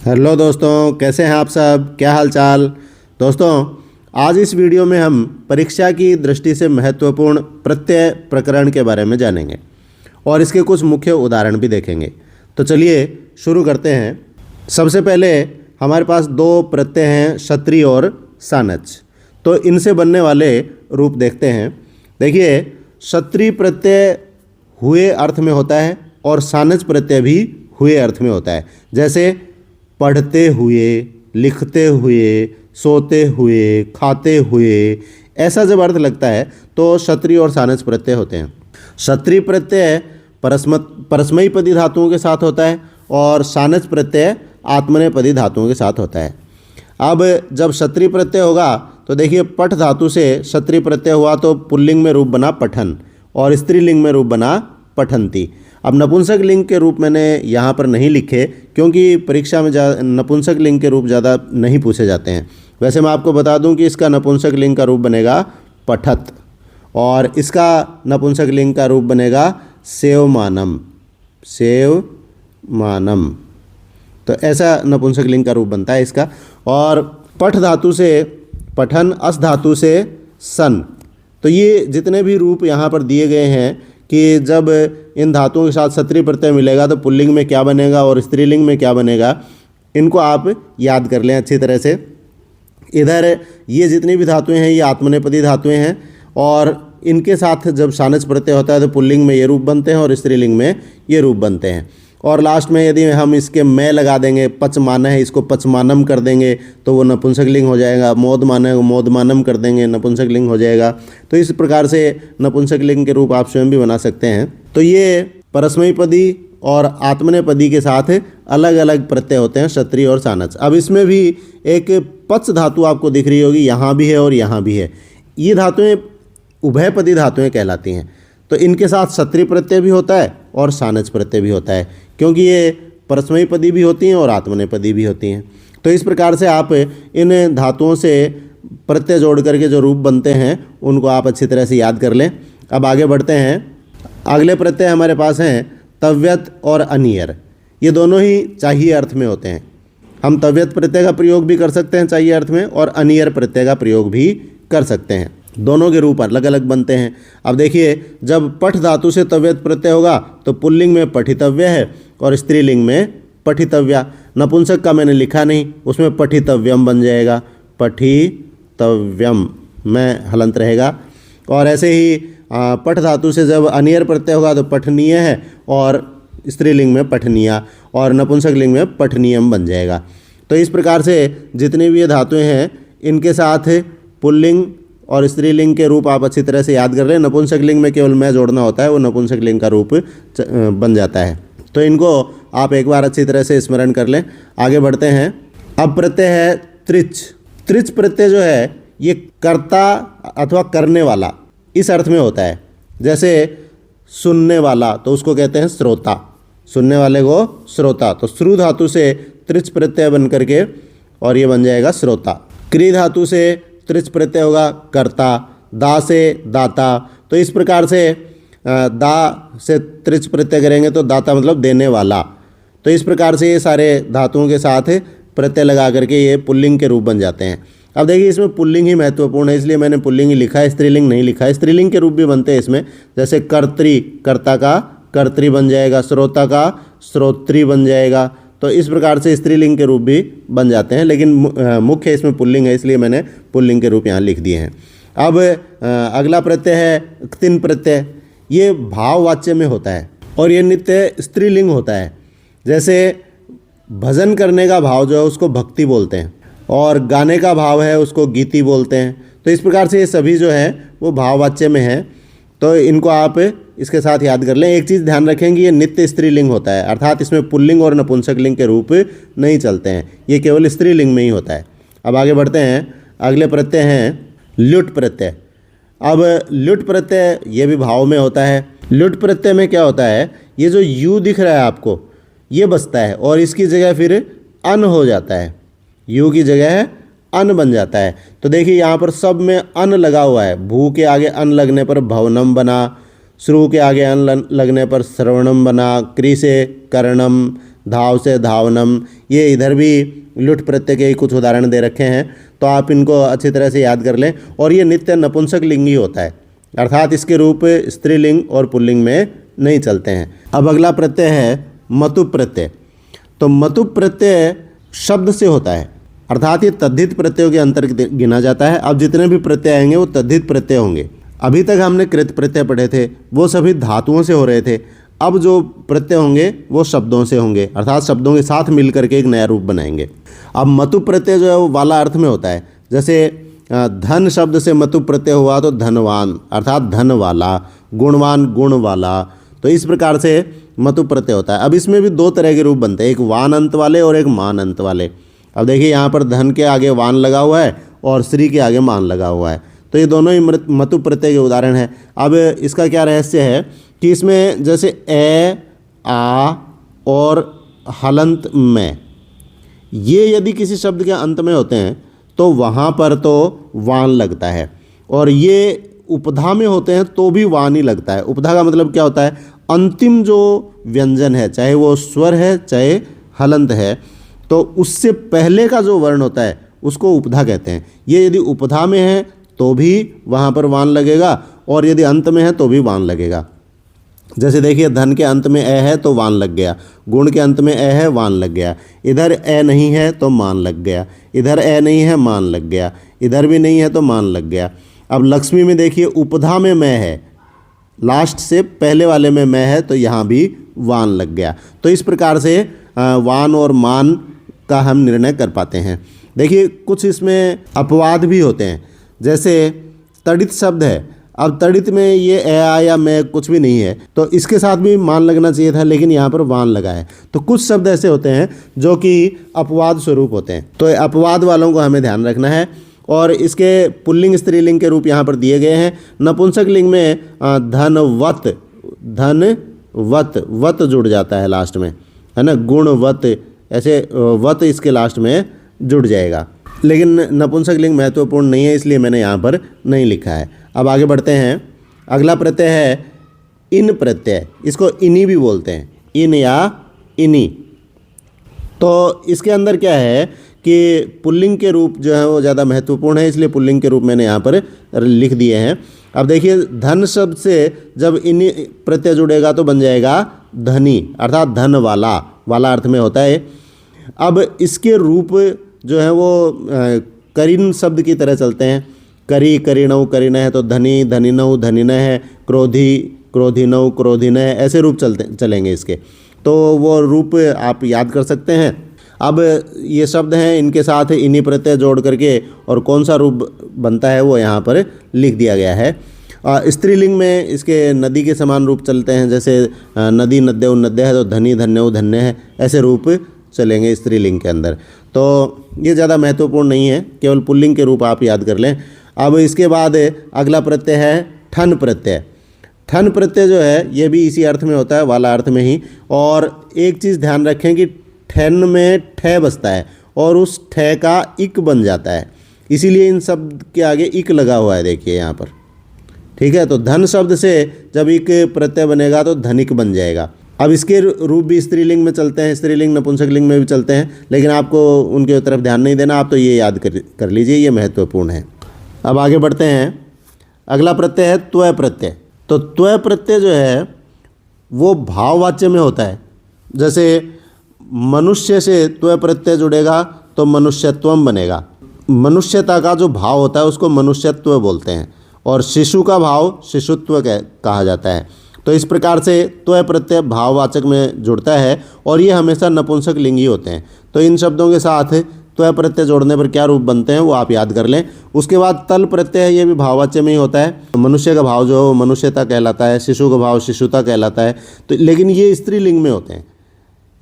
Hello दोस्तों, कैसे हैं आप सब? क्या हाल चाल? दोस्तों, आज इस वीडियो में हम परीक्षा की दृष्टि से महत्वपूर्ण प्रत्यय प्रकरण के बारे में जानेंगे और इसके कुछ मुख्य उदाहरण भी देखेंगे। तो चलिए शुरू करते हैं। सबसे पहले हमारे पास दो प्रत्यय हैं, क्षत्रि और सानच। तो इनसे बनने वाले रूप देखते हैं। देखिए, क्षत्रि प्रत्यय हुए अर्थ में होता है और सानच प्रत्यय भी हुए अर्थ में होता है। जैसे पढ़ते हुए, लिखते हुए, सोते हुए, खाते हुए, ऐसा जब अर्थ लगता है तो क्षत्रि और सानच प्रत्यय होते हैं। क्षत्रि प्रत्यय परस्मैपदी धातुओं के साथ होता है और सानच प्रत्यय आत्मनेपदी धातुओं के साथ होता है। अब जब क्षत्रि प्रत्यय होगा तो देखिए, पठ धातु से क्षत्रि प्रत्यय हुआ तो पुल्लिंग में रूप बना पठन और स्त्रीलिंग में रूप बना पठन्ति। अब नपुंसक लिंग के रूप मैंने यहाँ पर नहीं लिखे क्योंकि परीक्षा में नपुंसक लिंग के रूप ज़्यादा नहीं पूछे जाते हैं। वैसे मैं आपको बता दूं कि इसका नपुंसक लिंग का रूप बनेगा पठत और इसका नपुंसक लिंग का रूप बनेगा सेवमानम। सेवमानम, तो ऐसा नपुंसक लिंग का रूप बनता है इसका। और पठ धातु से पठन, अस धातु से सन। तो ये जितने भी रूप यहाँ पर दिए गए हैं कि जब इन धातुओं के साथ क्षत्रि प्रत्यय मिलेगा तो पुल्लिंग में क्या बनेगा और स्त्रीलिंग में क्या बनेगा, इनको आप याद कर लें अच्छी तरह से। इधर ये जितनी भी धातुएं हैं ये आत्मनेपदी धातुएं हैं और इनके साथ जब सानच प्रत्यय होता है तो पुल्लिंग में ये रूप बनते हैं और स्त्रीलिंग में ये रूप बनते हैं। और लास्ट में यदि हम इसके मैं लगा देंगे, पचमाना है इसको पचमानम कर देंगे तो वो नपुंसक लिंग हो जाएगा। मोदमाना है मोदमानम कर देंगे, नपुंसक लिंग हो जाएगा। तो इस प्रकार से नपुंसक लिंग के रूप आप स्वयं भी बना सकते हैं। तो ये परस्मैपदी और आत्मनेपदी के साथ अलग अलग प्रत्यय होते हैं, क्षत्रि और सानच। अब इसमें भी एक पच धातु आपको दिख रही होगी, यहाँ भी है और यहाँ भी है। ये धातुएँ उभयपदी धातुएँ कहलाती हैं। तो इनके साथ क्षत्रि प्रत्यय भी होता है और सानच प्रत्यय भी होता है क्योंकि ये परस्मैपदी भी होती हैं और आत्मनेपदी भी होती हैं। तो इस प्रकार से आप इन धातुओं से प्रत्यय जोड़ करके जो रूप बनते हैं उनको आप अच्छी तरह से याद कर लें। अब आगे बढ़ते हैं। अगले प्रत्यय हमारे पास हैं तव्यत और अनियर। ये दोनों ही चाहिए अर्थ में होते हैं। हम तव्यत प्रत्यय का प्रयोग भी कर सकते हैं चाहिए अर्थ में और अनियर प्रत्यय का प्रयोग भी कर सकते हैं। दोनों के रूप अलग अलग बनते हैं। अब देखिए, जब पठ धातु से तव्यत प्रत्यय होगा तो पुल्लिंग में पठितव्य है और स्त्रीलिंग में पठितव्या। नपुंसक का मैंने लिखा नहीं, उसमें पठितव्यम बन जाएगा। पठितव्यम में हलंत रहेगा। और ऐसे ही पठ धातु से जब अनियर प्रत्यय होगा तो पठनीय है और स्त्रीलिंग में पठनीया और नपुंसक लिंग में पठनीयम बन जाएगा। तो इस प्रकार से जितनी भी ये धातुएँ हैं इनके साथ पुल्लिंग और स्त्रीलिंग के रूप आप अच्छी तरह से याद कर रहे हैं। नपुंसक लिंग में केवल मैं जोड़ना होता है, वो नपुंसक लिंग का रूप बन जाता है। तो इनको आप एक बार अच्छी तरह से स्मरण कर लें। आगे बढ़ते हैं। अब प्रत्यय है त्रिच। त्रिच प्रत्यय जो है ये कर्ता अथवा करने वाला इस अर्थ में होता है। जैसे सुनने वाला तो उसको कहते हैं श्रोता, सुनने वाले को श्रोता। तो श्रु धातु से त्रिच प्रत्यय बन करके और ये बन जाएगा श्रोता। क्री धातु से त्रिच प्रत्यय होगा कर्ता, दा से दाता। तो इस प्रकार से दा से त्रिच प्रत्यय करेंगे तो दाता मतलब देने वाला। तो इस प्रकार से ये सारे धातुओं के साथ प्रत्यय लगा करके ये पुल्लिंग के रूप बन जाते हैं। अब देखिए, इसमें पुल्लिंग ही महत्वपूर्ण है इसलिए मैंने पुल्लिंग ही लिखा है, स्त्रीलिंग नहीं लिखा है। स्त्रीलिंग के रूप भी बनते हैं इसमें। जैसे कर्त्री, कर्ता का कर्त्री बन जाएगा, श्रोता का श्रोत्री बन जाएगा। तो इस प्रकार से स्त्रीलिंग के रूप भी बन जाते हैं, लेकिन मुख्य इसमें पुल्लिंग है इसलिए मैंने पुल्लिंग के रूप यहाँ लिख दिए हैं। अब अगला प्रत्यय है क्तिन प्रत्यय। ये भाववाच्य में होता है और ये नित्य स्त्रीलिंग होता है। जैसे भजन करने का भाव जो है उसको भक्ति बोलते हैं और गाने का भाव है उसको गीति बोलते हैं। तो इस प्रकार से ये सभी जो है वो भाववाच्य में है। तो इनको आप इसके साथ याद कर लें। एक चीज़ ध्यान रखें कि ये नित्य स्त्रीलिंग होता है, अर्थात इसमें पुल्लिंग और नपुंसक लिंग के रूप नहीं चलते हैं, ये केवल स्त्रीलिंग में ही होता है। अब आगे बढ़ते हैं। अगले प्रत्यय हैं ल्युट प्रत्यय। अब ल्युट प्रत्यय ये भी भाव में होता है। ल्युट प्रत्यय में क्या होता है, ये जो यू दिख रहा है आपको ये बसता है और इसकी जगह फिर अन हो जाता है। यू की जगह अन बन जाता है। तो देखिए, यहाँ पर सब में अन लगा हुआ है। भू के आगे अन लगने पर भवनम बना, श्रु के आगे अन लगने पर श्रवणम बना, क्री से कर्णम, धाव से धावनम, ये इधर भी लुट प्रत्यय के कुछ उदाहरण दे रखे हैं, तो आप इनको अच्छी तरह से याद कर लें। और ये नित्य नपुंसक लिंग ही होता है, अर्थात इसके रूप स्त्रीलिंग और पुल्लिंग में नहीं चलते हैं। अब अगला प्रत्यय है मतु प्रत्यय। तो मतु प्रत्यय शब्द से होता है, अर्थात ये तद्धित प्रत्ययों के अंतर्गत गिना जाता है। अब जितने भी प्रत्यय आएंगे वो तद्धित प्रत्यय होंगे। अभी तक हमने कृत प्रत्यय पढ़े थे, वो सभी धातुओं से हो रहे थे। अब जो प्रत्यय होंगे वो शब्दों से होंगे, अर्थात शब्दों के साथ मिल करके एक नया रूप बनाएंगे। अब मतु प्रत्यय जो है वो वाला अर्थ में होता है। जैसे धन शब्द से मतु प्रत्यय हुआ तो धनवान, अर्थात धन वाला, गुणवान गुण वाला, तो इस प्रकार से मतु प्रत्यय होता है। अब इसमें भी दो तरह के रूप बनते हैं, एक वान अंत वाले और एक मान अंत वाले। अब देखिए यहाँ पर धन के आगे वान लगा हुआ है और श्री के आगे मान लगा हुआ है, तो ये दोनों ही मतु प्रत्यय के उदाहरण हैं। अब इसका क्या रहस्य है कि इसमें जैसे ए, आ और हलंत में, ये यदि किसी शब्द के अंत में होते हैं तो वहाँ पर तो वान लगता है, और ये उपधा में होते हैं तो भी वान ही लगता है। उपधा का मतलब क्या होता है, अंतिम जो व्यंजन है, चाहे वो स्वर है चाहे हलंत है, तो उससे पहले का जो वर्ण होता है उसको उपधा कहते हैं। ये यदि उपधा में है तो भी वहाँ पर वान लगेगा, और यदि अंत में है तो भी वान लगेगा। जैसे देखिए धन के अंत में ए है तो वान लग गया, गुण के अंत में ए है वान लग गया, इधर ए नहीं है तो मान लग गया, इधर ए नहीं है मान लग गया, इधर भी नहीं है तो मान लग गया। अब लक्ष्मी में देखिए उपधा में मैं है, लास्ट से पहले वाले में मैं है, तो यहाँ भी वान लग गया। तो इस प्रकार से वान और मान का हम निर्णय कर पाते हैं। देखिए कुछ इसमें अपवाद भी होते हैं, जैसे तड़ित शब्द है। अब तड़ित में ये ए आ या मैं कुछ भी नहीं है, तो इसके साथ भी मान लगना चाहिए था, लेकिन यहाँ पर वान लगा है। तो कुछ शब्द ऐसे होते हैं जो कि अपवाद स्वरूप होते हैं, तो अपवाद वालों को हमें ध्यान रखना है। और इसके पुल्लिंग स्त्रीलिंग के रूप यहाँ पर दिए गए हैं। नपुंसक लिंग में धनवत, धनवत, वत जुड़ जाता है लास्ट में, है ना, गुणवत, ऐसे वत इसके लास्ट में जुड़ जाएगा। लेकिन नपुंसक लिंग महत्वपूर्ण नहीं है, इसलिए मैंने यहाँ पर नहीं लिखा है। अब आगे बढ़ते हैं। अगला प्रत्यय है इन प्रत्यय, इसको इनी भी बोलते हैं, इन या इनी। तो इसके अंदर क्या है कि पुल्लिंग के रूप जो है वो ज़्यादा महत्वपूर्ण है, इसलिए पुल्लिंग के रूप मैंने यहाँ पर लिख दिए हैं। अब देखिए धन शब्द से जब इनी प्रत्यय जुड़ेगा तो बन जाएगा धनी, अर्थात धन वाला, वाला अर्थ में होता है। अब इसके रूप जो है वो करीन शब्द की तरह चलते हैं। करी, करीणव, करीन है, तो धनी, धनिनव, धनिन है, क्रोधी, क्रोधिनव, क्रोधिन है, ऐसे रूप चलेंगे इसके। तो वो रूप आप याद कर सकते हैं। अब ये शब्द हैं, इनके साथ इन्हीं प्रत्यय जोड़ करके और कौन सा रूप बनता है वो यहाँ पर लिख दिया गया है। स्त्रीलिंग में इसके नदी के समान रूप चलते हैं, जैसे नदी, नद्य, उन्नद्य है, तो धनी, धन्य, धन्य है, ऐसे रूप चलेंगे स्त्रीलिंग के अंदर। तो ये ज़्यादा महत्वपूर्ण नहीं है, केवल पुल्लिंग के रूप आप याद कर लें। अब इसके बाद अगला प्रत्यय है ठन प्रत्यय। ठन प्रत्यय जो है ये भी इसी अर्थ में होता है, वाला अर्थ में ही। और एक चीज़ ध्यान रखें कि ठन में ठे बसता है और उस ठे का इक बन जाता है, इसीलिए इन शब्द के आगे इक लगा हुआ है, देखिए यहाँ पर, ठीक है। तो धन शब्द से जब इक प्रत्यय बनेगा तो धनिक बन जाएगा। अब इसके रूप भी स्त्रीलिंग में चलते हैं, स्त्रीलिंग नपुंसक लिंग में भी चलते हैं, लेकिन आपको उनके तरफ ध्यान नहीं देना, आप तो ये याद कर लीजिए, ये महत्वपूर्ण है। अब आगे बढ़ते हैं। अगला प्रत्यय है त्वय प्रत्यय। तो त्वय प्रत्यय जो है वो भाववाच्य में होता है। जैसे मनुष्य से त्वय प्रत्यय जुड़ेगा तो मनुष्यत्वम बनेगा। मनुष्यता का जो भाव होता है उसको मनुष्यत्व बोलते हैं, और शिशु का भाव शिशुत्व कहा जाता है। तो इस प्रकार से त्वय प्रत्यय भाववाचक में जुड़ता है, और ये हमेशा नपुंसक लिंगी होते हैं। तो इन शब्दों के साथ त्वय प्रत्यय जोड़ने पर क्या रूप बनते हैं वो आप याद कर लें। उसके बाद तल प्रत्यय है, ये भी भाववाच्य में ही होता है। मनुष्य का भाव जो है मनुष्यता कहलाता है, शिशु का भाव शिशुता कहलाता है। तो लेकिन ये स्त्रीलिंग में होते हैं,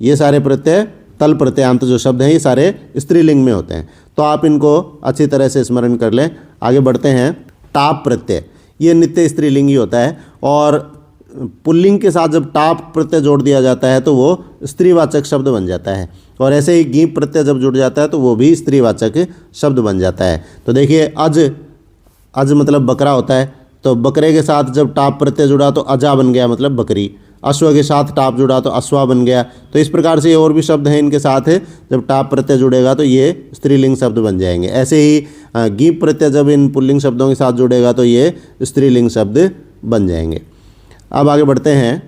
ये सारे प्रत्यय तल प्रत्ययांत जो शब्द हैं ये सारे स्त्रीलिंग में होते हैं। तो आप इनको अच्छी तरह से स्मरण कर लें। आगे बढ़ते हैं। टाप प्रत्यय, ये नित्य स्त्रीलिंग ही होता है, और पुल्लिंग के साथ जब टाप प्रत्यय जोड़ दिया जाता है तो वो स्त्रीवाचक शब्द बन जाता है, और ऐसे ही गीप प्रत्यय जब जुड़ जाता है तो वो भी स्त्रीवाचक शब्द बन जाता है। तो देखिए अज मतलब बकरा होता है, तो बकरे के साथ जब टाप प्रत्यय जुड़ा तो अजा बन गया, मतलब बकरी। अश्व के साथ टाप जुड़ा तो अश्वा बन गया। तो इस प्रकार से और भी शब्द हैं इनके साथ है, जब टाप प्रत्यय जुड़ेगा तो ये स्त्रीलिंग शब्द बन जाएंगे। ऐसे ही गीप प्रत्यय जब इन पुल्लिंग शब्दों के साथ जुड़ेगा तो ये स्त्रीलिंग शब्द बन जाएंगे। अब आगे बढ़ते हैं,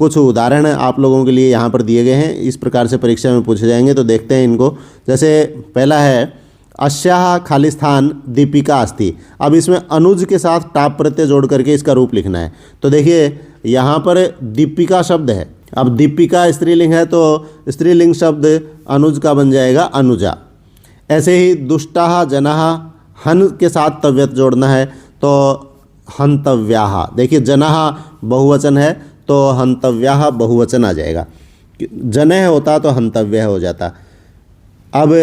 कुछ उदाहरण आप लोगों के लिए यहाँ पर दिए गए हैं, इस प्रकार से परीक्षा में पूछे जाएंगे, तो देखते हैं इनको। जैसे पहला है अस्याः खालिस्थान दीपिका अस्ति। अब इसमें अनुज के साथ टाप प्रत्यय जोड़ करके इसका रूप लिखना है। तो देखिए यहाँ पर दीपिका शब्द है, अब दीपिका स्त्रीलिंग है तो स्त्रीलिंग शब्द अनुज का बन जाएगा अनुजा। ऐसे ही दुष्टाः जनाः, हन के साथ तव्यत जोड़ना है तो हंतव्याः। देखिए जनाः बहुवचन है तो हंतव्याः बहुवचन आ जाएगा, जनः होता तो हंतव्य हो जाता। अब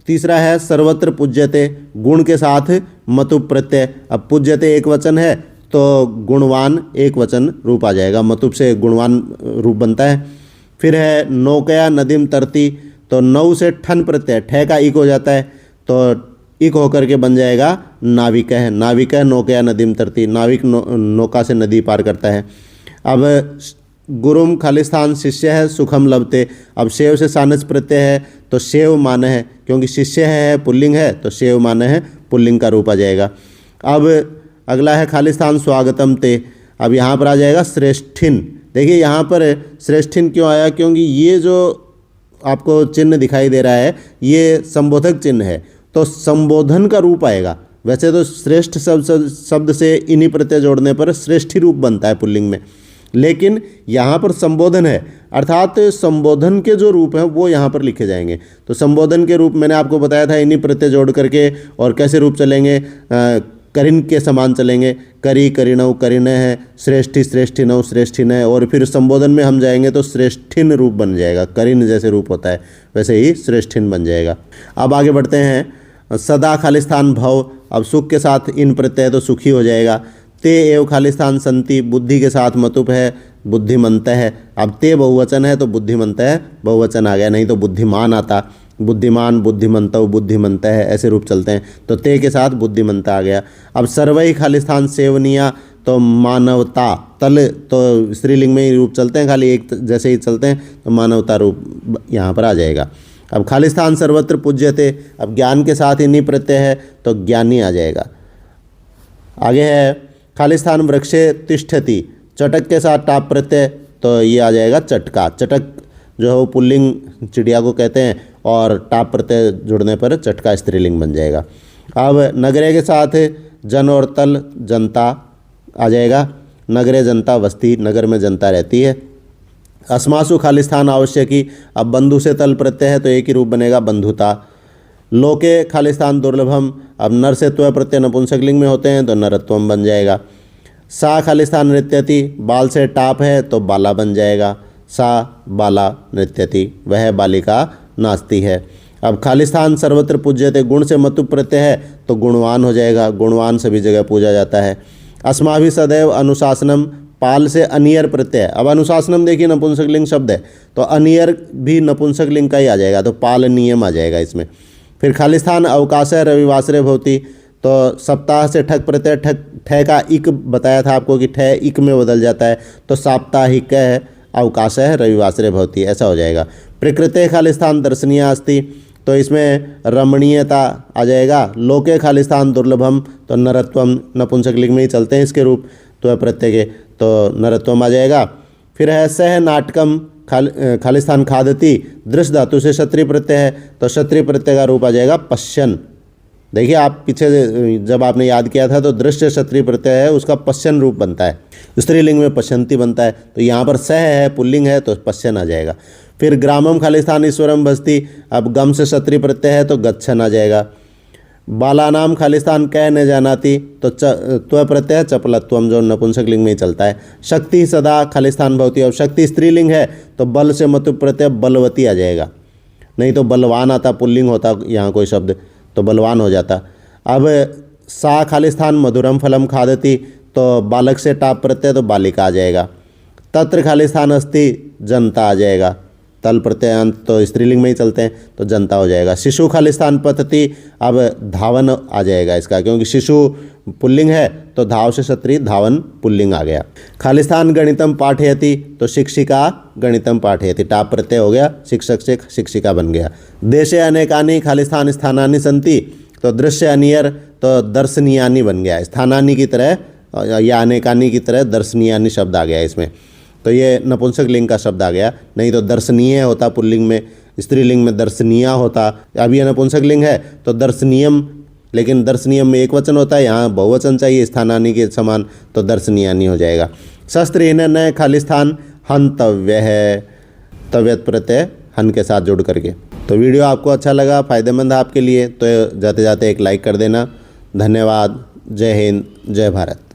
तीसरा है सर्वत्र पूज्यते, गुण के साथ मतु प्रत्यय। अब पूज्यते एक वचन है तो गुणवान एक वचन रूप आ जाएगा, मतुप से गुणवान रूप बनता है। फिर है नौकया नदीम तरती, तो नौ से ठन प्रत्यय, ठे का इक हो जाता है तो इक होकर के बन जाएगा नाविक है। नाविक है नौकया नदीम तरती, नाविक नौका से नदी पार करता है। अब गुरुम खालिस्थान शिष्य है सुखम लभते। अब शेव से सानस प्रत्यय है तो शेव मान है, क्योंकि शिष्य है पुल्लिंग है तो शेव मान है पुल्लिंग का रूप आ जाएगा। अब अगला है खालिस्थान स्वागतम ते। अब यहाँ पर आ जाएगा श्रेष्ठिन। देखिए यहाँ पर श्रेष्ठिन क्यों आया, क्योंकि ये जो आपको चिन्ह दिखाई दे रहा है ये संबोधक चिन्ह है तो संबोधन का रूप आएगा। वैसे तो श्रेष्ठ शब्द से इन्हीं प्रत्यय जोड़ने पर श्रेष्ठी रूप बनता है पुल्लिंग में, लेकिन यहाँ पर संबोधन है अर्थात संबोधन के जो रूप हैं वो यहाँ पर लिखे जाएंगे। तो संबोधन के रूप मैंने आपको बताया था इन्हीं प्रत्यय जोड़ करके, और कैसे रूप चलेंगे, करिन के समान चलेंगे, करी करिणव करिण है, श्रेष्ठी श्रेष्ठिनव श्रेष्ठिन है, और फिर संबोधन में हम जाएंगे तो श्रेष्ठिन रूप बन जाएगा, करिन जैसे रूप होता है वैसे ही श्रेष्ठिन बन जाएगा। अब आगे बढ़ते हैं, सदा खालिस्थान भव। अब सुख के साथ इन प्रत्यय तो सुखी हो जाएगा। ते एव खालिस्थान संति, बुद्धि के साथ मतुप है बुद्धिमंत है। अब ते बहुवचन है तो बुद्धिमंत है बहुवचन आ गया, नहीं तो बुद्धिमान आता, बुद्धिमान बुद्धिमंत बुद्धिमंत है ऐसे रूप चलते हैं, तो ते के साथ बुद्धिमंत आ गया। अब सर्वई खालिस्थान सेवनिया, तो मानवता, तल तो स्त्रीलिंग में ही रूप चलते हैं, खाली एक जैसे ही चलते हैं तो मानवता रूप यहाँ पर आ जाएगा। अब खालिस्थान सर्वत्र पूज्यते, अब ज्ञान के साथ इन्हीं प्रत्यय है तो ज्ञानी आ जाएगा। आगे है खालिस्थान वृक्षे तिष्ठति, चटक के साथ टाप प्रत्यय तो ये आ जाएगा चटका। चटक जो है वो पुल्लिंग चिड़िया को कहते हैं और टाप प्रत्यय जुड़ने पर चटका स्त्रीलिंग बन जाएगा। अब नगरे के साथ जन और तल जनता आ जाएगा, नगरे जनता बस्ती, नगर में जनता रहती है। अस्मासु खालिस्थान आवश्यकी, अब बंधु से तल प्रत्यय है तो एक ही रूप बनेगा बंधुता। लोके खालिस्थान दुर्लभम, अब नर से त्व प्रत्यय नपुंसकलिंग में होते हैं तो नरत्वम बन जाएगा। सा खालिस्थान नृत्यति, बाल से टाप है तो बाला बन जाएगा, सा बाला नृत्यति, वह बालिका नाचती है। अब खालिस्थान सर्वत्र पूज्यते, गुण से मतु प्रत्यय है तो गुणवान हो जाएगा, गुणवान सभी जगह पूजा जाता है। अस्माभि सदैव अनुशासनम, पाल से अनियर प्रत्यय, अब अनुशासनम देखिए नपुंसकलिंग शब्द है तो अनियर भी नपुंसकलिंग का ही आ जाएगा तो पाल नियम आ जाएगा इसमें। फिर खालिस्थान अवकाश है रविवासरे भवती, तो सप्ताह से ठक प्रत्यय, ठे का इक बताया था आपको कि ठे इक में बदल जाता है तो साप्ताहिक है अवकाश है रविवासरे भवती, ऐसा हो जाएगा। प्रकृते खालिस्थान दर्शनीय अस्ति, तो इसमें रमणीयता आ जाएगा। लोके खालिस्थान दुर्लभम, तो नरत्वम नपुंसकलिंग में ही चलते हैं इसके रूप तो प्रत्यय के, तो नरत्वम आ जाएगा। फिर है सह नाटकम खालिस्थान खादती, दृश्य धातु से क्षत्रिय प्रत्यय है तो क्षत्रिय प्रत्यय का रूप आ जाएगा पश्यन। देखिए आप पीछे जब आपने याद किया था तो दृश्य क्षत्रिय प्रत्यय है उसका पश्यन रूप बनता है, स्त्रीलिंग में पश्यंती बनता है, तो यहाँ पर सह है पुल्लिंग है तो पश्यन आ जाएगा। फिर ग्रामम खालिस्थान ईश्वरम बस्ती, अब गम से क्षत्रिय प्रत्यय है तो गच्छन आ जाएगा। बालानाम खालिस्थान कह न जानाती, तो त्व प्रत्यय चपलत्वम जो नपुंसकलिंग में ही चलता है। शक्ति सदा खालिस्थान भवती, अब शक्ति स्त्रीलिंग है तो बल से मतु प्रत्यय बलवती आ जाएगा, नहीं तो बलवान आता, पुल्लिंग होता यहाँ कोई शब्द तो बलवान हो जाता। अब सा खालिस्थान मधुरम फलम खादती, तो बालक से टाप प्रत्यय तो बालिका आ जाएगा। तत्र खालिस्थान अस्ति जनता आ जाएगा, तल प्रत्ययांत तो स्त्रीलिंग में ही चलते हैं, तो जनता हो जाएगा। शिशु खालिस्थान पतति, अब धावन आ जाएगा इसका, क्योंकि शिशु पुल्लिंग है तो धाव से क्षत्रिय धावन पुल्लिंग आ गया। खालिस्थान गणितम पाठयति, तो शिक्षिका गणितम पाठयति, टाप प्रत्यय हो गया, शिक्षक से शिक्षिका बन गया। देशे अनेकानि खालिस्थान स्थानानि सन्ति, तो दृश्य अनियर तो दर्शनीयानि बन गया। स्थानानि की तरह या अनेकानि की तरह दर्शनीयानि शब्द आ गया इसमें, तो ये नपुंसक लिंग का शब्द आ गया। नहीं तो दर्शनीय होता पुल्लिंग में, स्त्रीलिंग में दर्शनीया होता। अब ये नपुंसक लिंग है तो दर्शनीयम, लेकिन दर्शनीयम में एक वचन होता है, यहाँ बहुवचन चाहिए स्थानानि के समान, तो दर्शनीयानि हो जाएगा। शस्त्रहीन न खालिस्थान हन्तव्य है, तव्यत प्रत्यय हन के साथ जुड़ करके। तो वीडियो आपको अच्छा लगा, फ़ायदेमंद है आपके लिए, तो जाते जाते एक लाइक कर देना। धन्यवाद। जय हिंद, जय भारत।